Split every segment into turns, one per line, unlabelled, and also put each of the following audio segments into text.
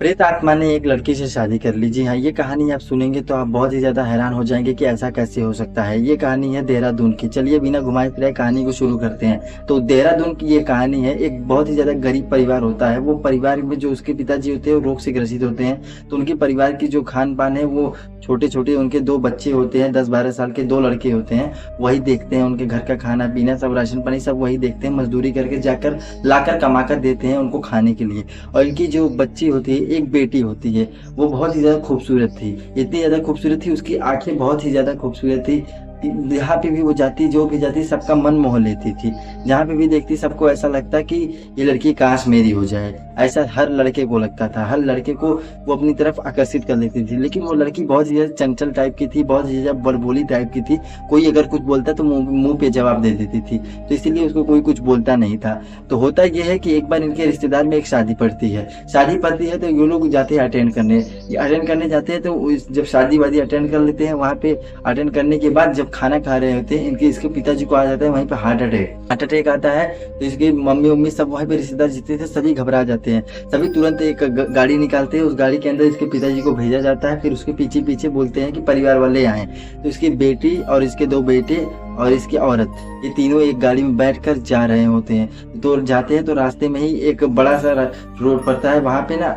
प्रेत आत्मा ने एक लड़की से शादी कर ली। जी हाँ, ये कहानी आप सुनेंगे तो आप बहुत ही ज़्यादा हैरान हो जाएंगे कि ऐसा कैसे हो सकता है। ये कहानी है देहरादून की। चलिए बिना घुमाए फिराए कहानी को शुरू करते हैं। तो देहरादून की ये कहानी है। एक बहुत ही ज़्यादा गरीब परिवार होता है। वो परिवार में जो उसके पिताजी होते हैं वो रोग से ग्रसित होते हैं। तो उनके परिवार की जो खान पान है वो छोटे छोटे उनके 2 बच्चे होते हैं, 10-12 साल के 2 लड़के होते हैं, वही देखते हैं। उनके घर का खाना पीना सब राशन पानी सब वही देखते हैं। मजदूरी करके जाकर लाकर कमाकर देते हैं उनको खाने के लिए। और इनकी जो बच्ची होती है, एक बेटी होती है, वो बहुत ही ज़्यादा खूबसूरत थी। इतनी ज़्यादा खूबसूरत थी, उसकी आंखें बहुत ही ज़्यादा खूबसूरत थी। जहाँ पे भी वो जाती, जो भी जाती, सबका मन मोह लेती थी। जहाँ पे भी देखती सबको ऐसा लगता कि ये लड़की काश मेरी हो जाए। ऐसा हर लड़के को लगता था। हर लड़के को वो अपनी तरफ आकर्षित कर लेती थी। लेकिन वो लड़की बहुत ही ज़्यादा चंचल टाइप की थी, बहुत ही ज़्यादा बड़बोली टाइप की थी। कोई अगर कुछ बोलता तो मुंह पे जवाब दे देती थी। तो इसीलिए उसको कोई कुछ बोलता नहीं था। तो होता यह है कि एक बार इनके रिश्तेदार में एक शादी पड़ती है। शादी पड़ती है तो ये लोग जाते हैं अटेंड करने जाते हैं। तो जब शादी वादी अटेंड कर लेते हैं, वहाँ पे अटेंड करने के बाद जब खाना खा रहे होते हैं, इसके पिताजी को आ जाता है वहीं पे हार्ट अटैक आता है। तो इसकी मम्मी सब वहीं पे रिश्तेदार जितने थे सभी घबरा जाते हैं। सभी तुरंत एक गाड़ी निकालते हैं। उस गाड़ी के अंदर इसके पिताजी को भेजा जाता है। फिर उसके पीछे पीछे बोलते हैं कि परिवार वाले आए। तो इसकी बेटी और इसके 2 बेटे और इसकी औरत, ये तीनों एक गाड़ी में बैठकर जा रहे होते हैं। तो जाते हैं तो रास्ते में ही एक बड़ा सा रोड पड़ता है। वहां पे ना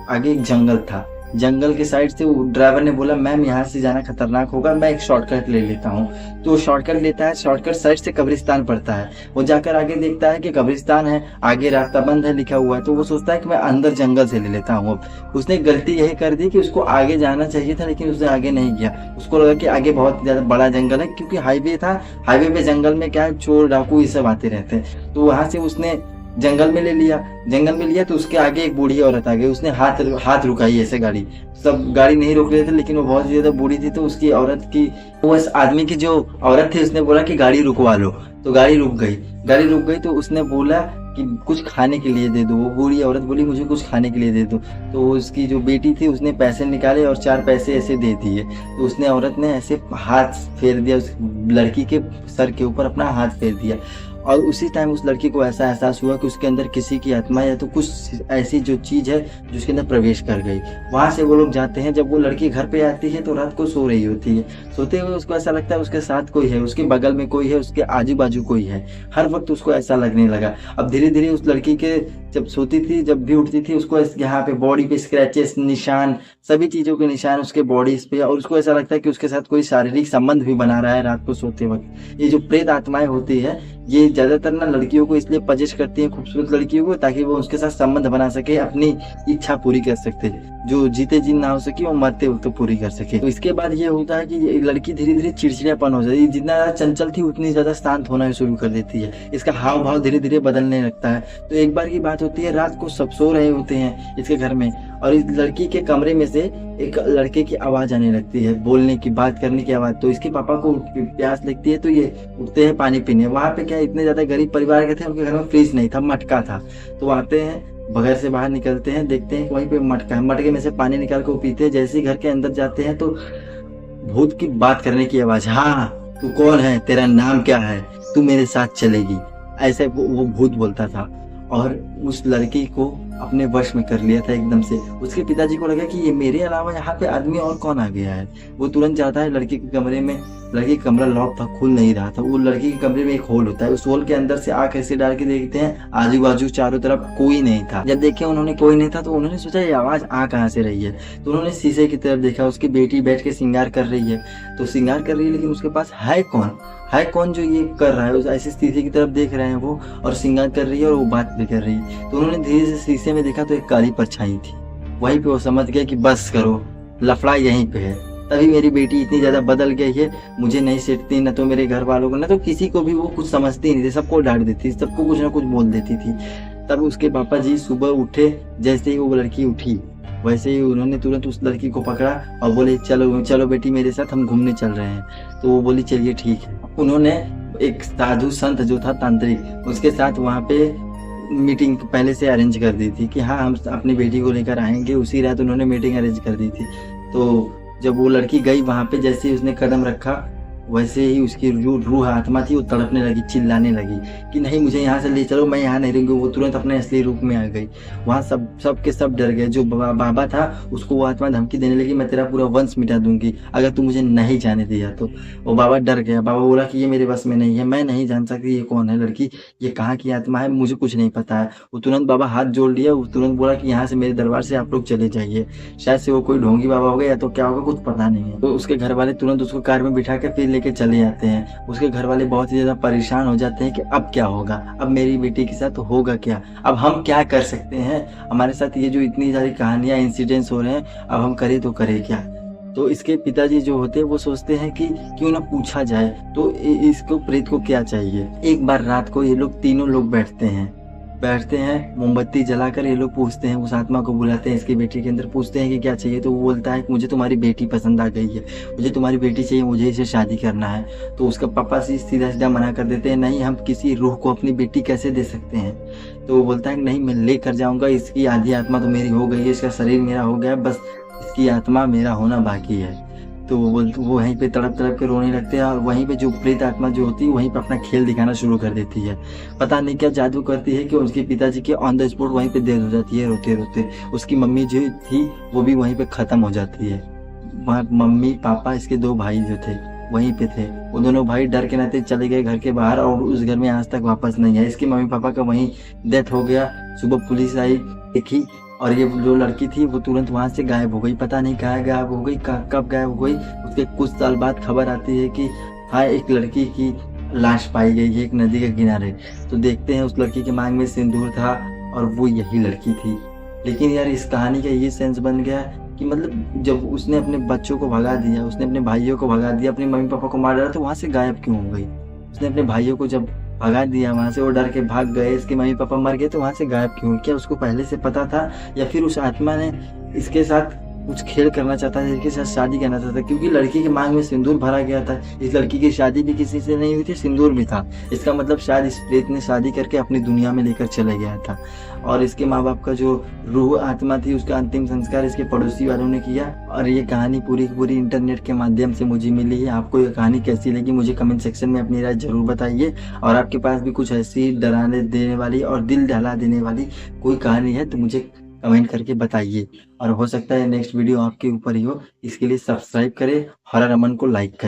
आगे एक जंगल था। जंगल के साइड से वो ड्राइवर ने बोला मैम यहाँ से जाना खतरनाक होगा, मैं एक शॉर्टकट ले लेता हूँ। तो शॉर्टकट लेता है। शॉर्टकट साइड से कब्रिस्तान पड़ता है। वो जाकर आगे देखता है कि कब्रिस्तान है, आगे रास्ता बंद है लिखा हुआ है। तो वो सोचता है कि मैं अंदर जंगल से ले लेता हूँ। अब उसने गलती यही कर दी कि उसको आगे जाना चाहिए था, लेकिन उसने आगे नहीं गया। उसको लगा कि आगे बहुत ज्यादा बड़ा जंगल है, क्योंकि हाईवे था। हाईवे पे जंगल में क्या है, चोर डाकू ये सब आते रहते हैं। तो वहां से उसने जंगल में लिया तो उसके आगे एक बूढ़ी औरत आ गई। उसने हाथ रुकाई ऐसे गाड़ी। सब गाड़ी नहीं रोक रहे थे, लेकिन वो बहुत ज्यादा बूढ़ी थी। तो उसकी औरत की, वो इस आदमी की जो औरत थी, उसने बोला कि गाड़ी रुकवा लो। तो गाड़ी रुक गई। तो उसने बोला कि कुछ खाने के लिए दे दो। वो बूढ़ी औरत बोली मुझे कुछ खाने के लिए दे दो। तो उसकी जो बेटी थी उसने पैसे निकाले और 4 पैसे ऐसे दे दिए। तो उसने औरत ने ऐसे हाथ फेर दिया, उस लड़की के सर के ऊपर अपना हाथ फेर दिया। और उसी टाइम उस लड़की को ऐसा एहसास हुआ कि उसके अंदर किसी की आत्मा या तो कुछ ऐसी जो चीज है जो उसके अंदर प्रवेश कर गई। वहां से वो लोग जाते हैं। जब वो लड़की घर पे आती है तो रात को सो रही होती है। सोते हुए उसको ऐसा लगता है उसके साथ कोई है, उसके बगल में कोई है, उसके आजू बाजू कोई है। हर वक्त उसको ऐसा लगने लगा। अब धीरे धीरे उस लड़की के, जब सोती थी, जब भी उठती थी, उसको यहाँ पे बॉडी पे स्क्रैचेस, निशान, सभी चीजों के निशान उसके बॉडी पे। और उसको ऐसा लगता है कि उसके साथ कोई शारीरिक संबंध भी बना रहा है रात को सोते वक्त। ये जो प्रेत आत्माएं होती है, ये ज्यादातर ना लड़कियों को इसलिए पजेश करती हैं, खूबसूरत लड़कियों को, ताकि वो उसके साथ संबंध बना सके, अपनी इच्छा पूरी कर सकते। जो जीते जी ना हो सके वो मरते वक्त तो पूरी कर सके। तो इसके बाद ये होता है कि ये लड़की धीरे धीरे चिड़चिड़ापन हो जाती है। जितना ज्यादा चंचल थी उतनी ज्यादा शांत होना शुरू कर देती है। इसका हाव भाव धीरे धीरे बदलने लगता है। तो एक बार की बात होती है, रात को सब सो रहे होते हैं इसके घर में, और इस लड़की के कमरे में से एक लड़के की आवाज आने लगती है, बोलने की, बात करने की आवाज। तो इसके पापा को प्यास लगती है तो ये उठते हैं पानी पीने। वहां पे क्या, इतने ज्यादा गरीब परिवार के थे, उनके घर में फ्रिज नहीं था, मटका था। तो आते हैं, घर से बाहर निकलते हैं, देखते हैं वहीं पे मटका है। मटके में से पानी निकाल कर पीते हैं। जैसे ही घर के अंदर जाते हैं तो भूत की बात करने की आवाज, हाँ तू कौन है, तेरा नाम क्या है, तू मेरे साथ चलेगी, ऐसे वो भूत बोलता था। और उस लड़की को अपने वश में कर लिया था एकदम से। उसके पिताजी को लगा कि ये मेरे अलावा यहाँ पे आदमी और कौन आ गया है। वो तुरंत जाता है लड़की के कमरे में। लड़की का कमरा लॉक था, खुल नहीं रहा था। वो लड़की के कमरे में एक होल होता है, उस होल के अंदर से आंख ऐसे डाल के देखते हैं, आजू बाजू चारों तरफ कोई नहीं था। जब देखे उन्होंने कोई नहीं था तो उन्होंने सोचा ये आवाज आ कहाँ से रही है। तो उन्होंने शीशे की तरफ देखा, उसकी बेटी बैठ के श्रृंगार कर रही है। तो श्रृंगार कर रही है, लेकिन उसके पास है कौन जो ये कर रहा है। उस ऐसे शीशे की तरफ देख रहे हैं वो, और श्रृंगार कर रही है और वो बात भी कर रही है। तो उन्होंने धीरे से शीशे में देखा तो एक काली परछाई थी। वहीं पे वो समझ गया कि बस करो, लफड़ा यहीं पे है। तभी मेरी बेटी इतनी ज्यादा बदल गई है, मुझे नहीं सेटती, न तो मेरे घर वालों को, न तो किसी को भी वो कुछ समझती नहीं थी। सबको डांट देती, सबको कुछ ना कुछ बोल देती थी। तब उसके पापा जी सुबह उठे, जैसे ही वो लड़की उठी वैसे ही उन्होंने तुरंत उस लड़की को पकड़ा और बोले चलो बेटी मेरे साथ, हम घूमने चल रहे हैं। तो वो बोली चलिए ठीक है। उन्होंने एक साधु संत जो था तांत्रिक, उसके साथ वहाँ पे मीटिंग पहले से अरेंज कर दी थी कि हाँ हम अपनी बेटी को लेकर आएंगे। उसी रात उन्होंने मीटिंग अरेंज कर दी थी। तो जब वो लड़की गई वहाँ पे, जैसे ही उसने कदम रखा वैसे ही उसकी जो रूह आत्मा थी वो तड़पने लगी, चिल्लाने लगी कि नहीं मुझे यहाँ से ले चलो, मैं यहाँ नहीं रहूँगी। वो तुरंत अपने असली रूप में आ गई। वहाँ सब के सब डर गए। जो बाबा था उसको वो आत्मा धमकी देने लगी, मैं तेरा पूरा वंश मिटा दूंगी अगर तू मुझे नहीं जाने दिया तो। वो बाबा डर गया। बाबा बोला कि ये मेरे बस में नहीं है, मैं नहीं जान सकती ये कौन है लड़की, ये कहाँ की आत्मा है, मुझे कुछ नहीं पता है। वो तुरंत बाबा हाथ जोड़ लिया, वो तुरंत बोला कि यहाँ से मेरे दरबार से आप लोग चले जाइए। शायद से वो कोई ढोंगी बाबा हो गया या तो क्या होगा कुछ पता नहीं है। तो उसके घर वाले तुरंत उसको कार में बिठा के फिर लेके चले जाते हैं। उसके घर वाले बहुत ही ज्यादा परेशान हो जाते हैं कि अब क्या होगा, अब मेरी बेटी के साथ होगा क्या, अब हम क्या कर सकते हैं, हमारे साथ ये जो इतनी सारी कहानियां इंसिडेंट्स हो रहे हैं, अब हम करें तो करें क्या। तो इसके पिताजी जो होते हैं वो सोचते हैं कि क्यों ना पूछा जाए तो इसको प्रेत को क्या चाहिए। एक बार रात को ये लोग तीनों लोग बैठते हैं मोमबत्ती जलाकर। ये लोग पूछते हैं, उस आत्मा को बुलाते हैं इसकी बेटी के अंदर, पूछते हैं कि क्या चाहिए। तो वो बोलता है कि मुझे तुम्हारी बेटी पसंद आ गई है, मुझे तुम्हारी बेटी चाहिए, मुझे इसे शादी करना है। तो उसका पापा सीधा सीधा मना कर देते हैं, नहीं हम किसी रूह को अपनी बेटी कैसे दे सकते हैं। तो वो बोलता है कि नहीं मैं लेकर जाऊंगा, इसकी आधी आत्मा तो मेरी हो गई है, इसका शरीर मेरा हो गया, बस इसकी आत्मा मेरा होना बाकी है। तो वो वहीं पे तड़प के रोने लगते हैं। और वहीं पे जो प्रेत आत्मा जो होती है वहीं पे अपना खेल दिखाना शुरू कर देती है। पता नहीं क्या जादू करती है कि उसके पिताजी की ऑन द स्पॉट वहीं पे डेथ हो जाती है रोते रोते। उसकी मम्मी जो थी वो भी वहीं पे खत्म हो जाती है। वहाँ मम्मी पापा इसके 2 भाई जो थे वहीं पे थे। वो दोनों भाई डर के नाते चले गए घर के बाहर और उस घर में आज तक वापस नहीं आए। इसके मम्मी पापा का वहीं डेथ हो गया। सुबह पुलिस आई देखी और ये जो लड़की थी वो तुरंत वहां से गायब हो गई। पता नहीं कहाँ गायब हो गई, कब गायब हो गई। उसके कुछ साल बाद खबर आती है कि हाँ एक लड़की की लाश पाई गई है एक नदी के किनारे। तो देखते हैं उस लड़की के मांग में सिंदूर था और वो यही लड़की थी। लेकिन यार इस कहानी का ये सेंस बन गया कि मतलब जब उसने अपने बच्चों को भगा दिया, उसने अपने भाइयों को भगा दिया, अपने मम्मी पापा को मार डाला, तो वहां से गायब क्यों हो गई। उसने अपने भाइयों को जब भगा दिया वहां से, वो डर के भाग गए, इसके मम्मी पापा मर गए, तो वहां से गायब क्यों। क्या उसको पहले से पता था या फिर उस आत्मा ने इसके साथ कुछ खेल करना चाहता था, इसके साथ शादी करना चाहता था। क्योंकि लड़की के मांग में सिंदूर भरा गया था। इस लड़की की शादी भी किसी से नहीं हुई थी, सिंदूर भी था। इसका मतलब शायद इस प्रेत ने शादी करके अपनी दुनिया में लेकर चले गया था। और इसके माँ बाप का जो रूह आत्मा थी उसका अंतिम संस्कार इसके पड़ोसी वालों ने किया। और ये कहानी पूरी की पूरी इंटरनेट के माध्यम से मुझे मिली है। आपको ये कहानी कैसी लगी मुझे कमेंट सेक्शन में अपनी राय जरूर बताइए। और आपके पास भी कुछ ऐसी डराने देने वाली और दिल दहला देने वाली कोई कहानी है तो मुझे कमेंट करके बताइए। और हो सकता है नेक्स्ट वीडियो आपके ऊपर ही हो, इसके लिए सब्सक्राइब करें, हॉरर अमन को लाइक करें।